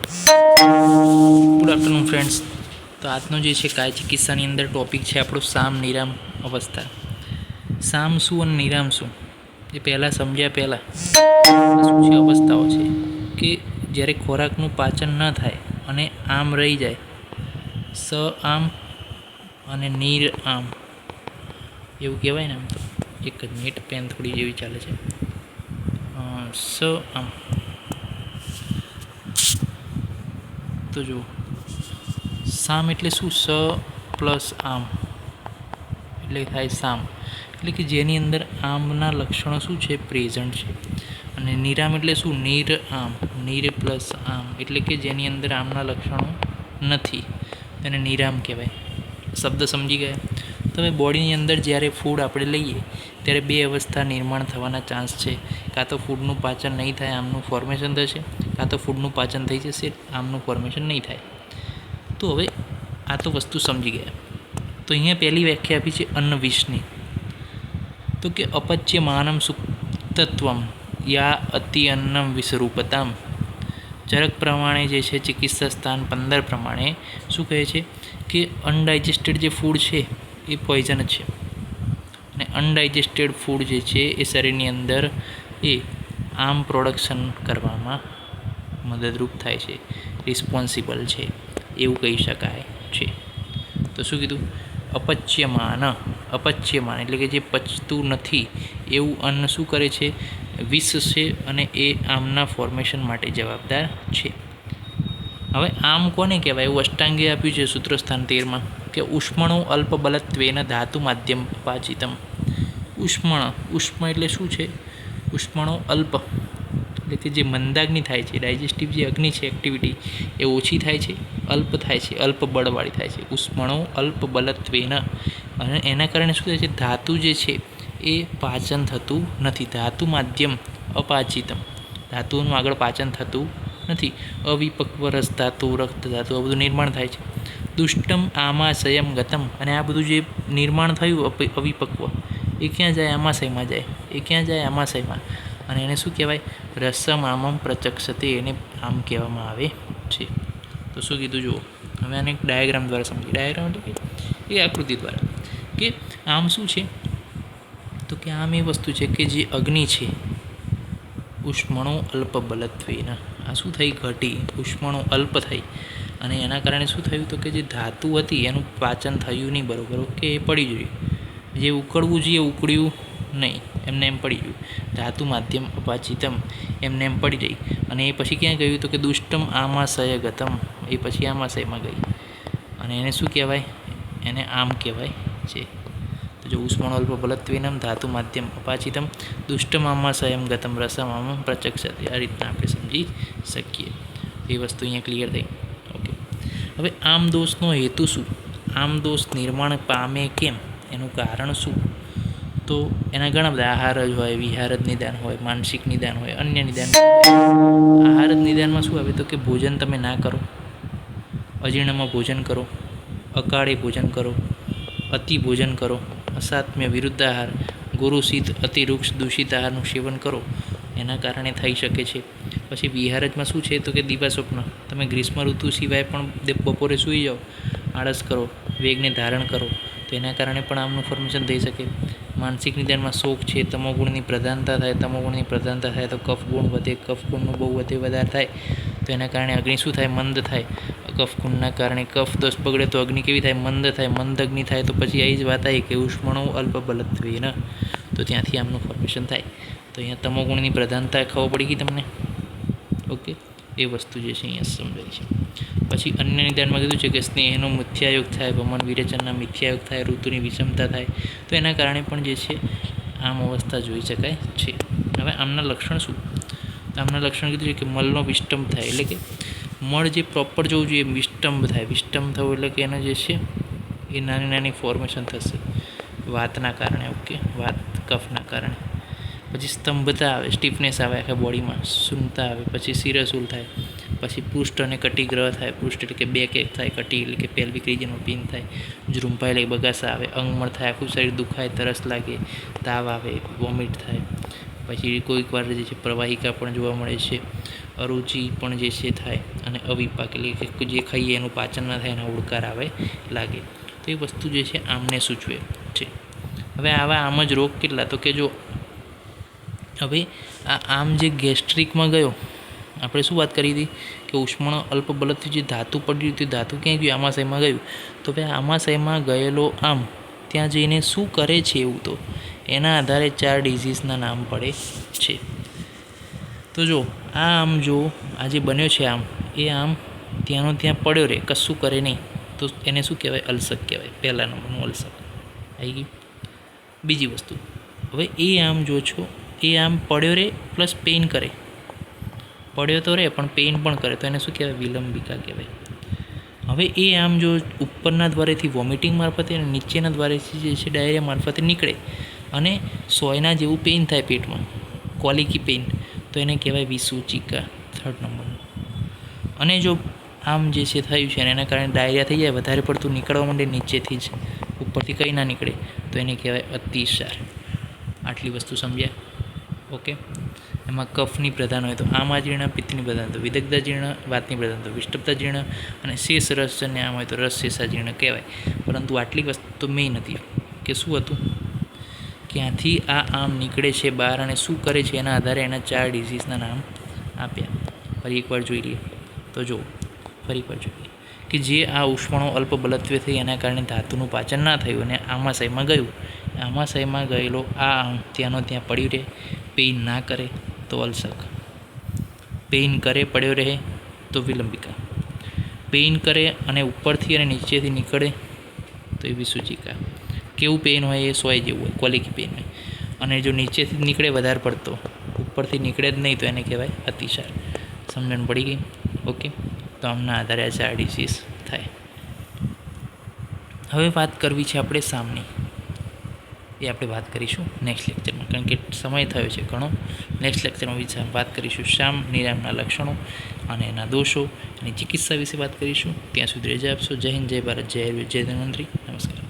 Good afternoon friends. તો આજનો જે છે કાય ચિકિત્સાની અંદર ટોપિક છે આપણો સામ નિરામ અવસ્થા. સામ શું અને નિરામ શું એ પહેલાં સમજ્યા પહેલાં શું છે અવસ્થાઓ છે કે જ્યારે ખોરાકનું પાચન ન થાય અને આમ રહી જાય, સ આમ અને નીર આમ એવું કહેવાય ને. આમ તો એક જ મિનિટ, પેન થોડી જેવી ચાલે છે. સ આમ તો જો સામ એટલે શું? સ પ્લસ આમ એટલે થાય સામ, એટલે કે જેની અંદર આમના લક્ષણો શું છે? પ્રેઝન્ટ છે. અને નિરામ એટલે શું? નીર આમ, નીર પ્લસ આમ એટલે કે જેની અંદર આમના લક્ષણો નથી, તેને નિરામ કહેવાય. શબ્દ સમજી ગયા? તો હવે બોડીની અંદર જ્યારે ફૂડ આપણે લઈએ ત્યારે બે અવસ્થા નિર્માણ થવાના ચાન્સ છે. કાં તો ફૂડનું પાચન નહીં થાય, આમનું ફોર્મેશન થશે, કાં તો ફૂડનું પાચન થઈ જશે, આમનું ફોર્મેશન નહીં થાય. તો હવે આ તો વસ્તુ સમજી ગયા. તો અહીંયા પહેલી વ્યાખ્યા આપી છે અન્ન વિષની. તો કે અપચ્યમાનમ સુક્તત્વમ યા અતિ અન્નમ વિષરૂપતામ. ચરક પ્રમાણે જે છે ચિકિત્સા સ્થાન 15 પ્રમાણે શું કહે છે કે અનડાઇજેસ્ટેડ જે ફૂડ છે એ પોઈઝન છે, અને અનડાઇજેસ્ટેડ ફૂડ જે છે એ શરીરની અંદર એ આમ પ્રોડક્શન કરવામાં મદદરૂપ થાય છે, રિસ્પોન્સિબલ છે એવું કહી શકાય છે. તો શું કીધું? અપચ્યમાન. અપચ્યમાન એટલે કે જે પચતું નથી એવું અન્ન શું કરે છે? વિષ છે, અને એ આમના ફોર્મેશન માટે જવાબદાર છે. હવે આમ કોને કહેવાય? એવું અષ્ટાંગે આપ્યું છે સૂત્રસ્થાન 13માં કે ઉષ્મણો અલ્પ બલત્વેન ધાતુ માધ્યમ અપાચિતમ. ઉષ્મ એટલે શું છે? ઉષ્મણો અલ્પ એટલે કે જે મંદાગ્નિ થાય છે, ડાયજેસ્ટિવ જે અગ્નિ છે એક્ટિવિટી એ ઓછી થાય છે, અલ્પ થાય છે, અલ્પ બળવાળી થાય છે. ઉષ્મણો અલ્પ બલત્વેન, અને એના કારણે શું થાય છે? ધાતુ જે છે એ પાચન થતું નથી. ધાતુ માધ્યમ અપાચિતમ, ધાતુનું આગળ પાચન થતું નથી. અવિપક્વ રસ ધાતુ, રક્ત ધાતુ આ બધું નિર્માણ થાય છે. દુષ્ટમ આમાશયમ ગતમ, અને આ બધું જે નિર્માણ થયું અવિપક્વ એ ક્યાં જાય? આમાશયમાં જાય. એ ક્યાં જાય? આમાશયમાં. અને એને શું કહેવાય? રસમ આમમ પ્રચક્ષતે, એને આમ કહેવામાં આવે છે. તો શું કીધું જુઓ. હવે આને એક ડાયાગ્રામ દ્વારા સમજીએ. ડાયાગ્રામ એટલે કે એ આકૃતિ દ્વારા કે આમ શું છે? તો કે આમ એ વસ્તુ છે કે જે અગ્નિ છે ઉષ્મણો અલ્પ બલત્વેન, આ શું થઈ? ઘટી. ઉષ્મણો અલ્પ થઈ, અને એના કારણે શું થયું? તો કે જે ધાતુ હતી એનું પાચન થયું નહીં બરાબર. ઓકે, એ પડી ગયું. જે ઉકળવું જોઈએ ઉકળ્યું નહીં, એમને એમ પડી ગયું. ધાતુ માધ્યમ અપાચિતમ એમને એમ પડી રહી. અને એ પછી ક્યાં ગયું? તો કે દુષ્ટમ આમાશય ગતમ, એ પછી આમાશયમાં ગઈ. અને એને શું કહેવાય? એને આમ કહેવાય છે. તો જો ઉષ્મણો અલ્પ બલત્વેનમ ધાતુ માધ્યમ અપાચિતમ દુષ્ટમ આમાશયમ ગતમ રસમ આમમ પ્રચક્ષતે. આ રીતના આપણે સમજી શકીએ. એ વસ્તુ અહીંયા ક્લિયર થઈ. ઓકે, હવે આમ દોષનો હેતુ શું? આમ દોષ નિર્માણ પામે કેમ? એનું કારણ શું? તો એના ઘણા બધા આહાર જ હોય, વિહાર જ નિદાન હોય, માનસિક નિદાન હોય, અન્ય નિદાન હોય. આહાર જ નિદાનમાં શું આવે? તો કે ભોજન તમે ના કરો, અજીર્ણમાં ભોજન કરો, અકાળે ભોજન કરો, અતિ ભોજન કરો, અસાત્મ્ય વિરુદ્ધ આહાર, ગુરુશીત અતિવૃક્ષ દૂષિત આહારનું સેવન કરો, એના કારણે થઈ શકે છે. પછી વિહારજમાં શું છે? તો કે દિવા સ્વપ્ન, તમે ગ્રીષ્મ ઋતુ સિવાય પણ બપોરે સૂઈ જાઓ, આળસ કરો, વેગને ધારણ કરો, તો એના કારણે પણ આમનું ફોર્મેશન થઈ શકે. માનસિક નિદાનમાં શોક છે, તમોગુણની પ્રધાનતા થાય, તમોગુણની પ્રધાનતા થાય તો કફ ગુણ વધે, કફ ગુણનું બહુ વધારે થાય તો એના કારણે અગ્નિ શું થાય? મંદ થાય. કફ ગુણના કારણે કફ દોષ બગડે તો અગ્નિ કેવી થાય? મંદ થાય. મંદ અગ્નિ થાય તો પછી એ જ વાત આવી કે ઉષ્મણો અલ્પ બલત્વેન, તો ત્યાંથી આમનું ફોર્મેશન થાય. તો અહીંયા તમોગુણની પ્રધાનતા ખબર પડી ગઈ તમને? ઓકે, એ વસ્તુ જે છે અહીંયા સમજાય છે. પછી અન્ય નિદાનમાં કીધું છે કે સ્નેહનો મિથ્યાયોગ થાય, વમન વિરેચનના મિથ્યાયોગ થાય, ઋતુની વિષમતા થાય, તો એના કારણે પણ જે છે આમ અવસ્થા જોઈ શકાય છે. હવે આમના લક્ષણ શું? તો આમના લક્ષણ કીધું છે કે મલનો વિષ્ટંભ થાય, એટલે કે મળ જે પ્રોપર જોવું જોઈએ વિષ્ટંભ થાય. વિષ્ટંભ થવું એટલે કે એનો જે છે એ નાની નાની ફોર્મેશન થશે વાતના કારણે. ઓકે, વાત કફના કારણે. પછી સ્તંભતા આવે, સ્ટીફનેસ આવે આખા બોડીમાં, શૂન્યતા આવે, પછી શિરસૂલ થાય, પછી પૃષ્ઠ અને કટિગ્રહ થાય. પૃષ્ઠ એટલે કે બેક એક થાય, કટી એટલે કે પેલ્વિક રિજનમાં પિન થાય, ઝૂંપાય એટલે બગાસા આવે, અંગમળ થાય, આખું શરીર દુખાય, તરસ લાગે, તાવ આવે, વોમિટ થાય. પછી કોઈક વાર જે છે પ્રવાહિકા પણ જોવા મળે છે, અરુચિ પણ જે છે થાય, અને અવિપાક એટલે કે જે ખાઈએ એનું પાચન ના થાય, એના ઉડકાર આવે લાગે. તો એ વસ્તુ જે છે આમને સૂચવે છે. હવે આવા આમ જ રોગ કેટલા, તો કે જો હવે આ આમ જે ગેસ્ટ્રિકમાં ગયો, આપણે શું વાત કરી હતી કે ઉષ્મણ અલ્પબલથી જે ધાતુ પડ્યું તે ધાતુ ક્યાં ગયું, આમાશયમાં ગયું. તો ભાઈ આમાશયમાં ગયેલો આમ ત્યાં જઈને શું કરે છે, એવું તો એના આધારે 4 ડિઝીઝના નામ પડે છે. તો જો આ આમ જો આ જે બન્યો છે આમ, એ આમ ત્યાંનો ત્યાં પડ્યો રહે, કશું કરે નહીં, તો એને શું કહેવાય? અલ્સર કહેવાય. પહેલા નંબરનું અલ્સર આવી ગયું. બીજી વસ્તુ, હવે એ આમ જો છો, એ આમ પડ્યો રહે પ્લસ પેઇન કરે, પડ્યો તો રહે પણ પેઇન પણ કરે, તો એને શું કહેવાય? વિલંબિકા કહેવાય. હવે એ આમ જો ઉપરના દ્વારેથી વોમિટિંગ મારફતે અને નીચેના દ્વારેથી જે છે ડાયરિયા મારફતે નીકળે અને સોયના જેવું પેઇન થાય પેટમાં, કોલિકી પેઇન, તો એને કહેવાય વિસૂચિકા, 3rd નંબરનું. અને જો આમ જે છે થયું છે અને એના કારણે ડાયરિયા થઈ જાય, વધારે પડતું નીકળવા માંડે નીચેથી જ, ઉપરથી કંઈ ના નીકળે, તો એને કહેવાય અતિસાર. આટલી વસ્તુ સમજ્યા? ઓકે. એમાં કફની પ્રધાન હોય તો આમાજીર્ણ, પિત્તની પ્રધાન તો વિદગ્ધાજીર્ણ, વાતની પ્રધાન તો વિષ્ટપ્તાજીર્ણ, અને શેષ રસજન્ય આમ હોય તો રસ શેષાજીર્ણ કહેવાય. પરંતુ આટલી વસ્તુ તો મેઇન હતી કે શું હતું, ક્યાંથી આ આમ નીકળે છે બહાર અને શું કરે છે, એના આધારે એના 4 ડિઝીઝના નામ આપ્યા. ફરી એકવાર જોઈ લઈએ. તો જો ફરી એકવાર જોઈએ કે જે આ ઉષ્મણો અલ્પ બલત્વે થઈ એના કારણે ધાતુનું પાચન ના થયું અને આમાશયમાં ગયું, આમાશયમાં ગયેલો આ આમ ત્યાંનો ત્યાં પડ્યું રહે, પેઇન ના કરે તો અલ્સર, પેઇન કરે પડ્યો રહે તો વિલંબિકા, પેઇન કરે અને ઉપરથી અને નીચેથી નીકળે તો એ વિસૂચિકા. કેવું પેઇન હોય? એ સોય જેવું હોય, કોલિકી પેઇન હોય. અને જો નીચેથી નીકળે વધારે પડતો, ઉપરથી નીકળે જ નહીં, તો એને કહેવાય અતિસાર. સમજણ પડી ગઈ? ઓકે. તો આમના આધારે આ 4 ડિસીઝ થાય. હવે વાત કરવી છે આપણે સામની, એ આપણે વાત કરીશું નેક્સ્ટ લેક્ચરમાં, કારણ કે સમય થયો છે ઘણો. નેક્સ્ટ લેક્ચરમાં વાત કરીશું શામ નિરામના લક્ષણો અને એના દોષો, એની ચિકિત્સા વિશે વાત કરીશું. ત્યાં સુધી રજા આપશો. જય હિન્દ, જય ભારત, જય આયુર્વેદ, જય ધન્વંતરી. નમસ્કાર.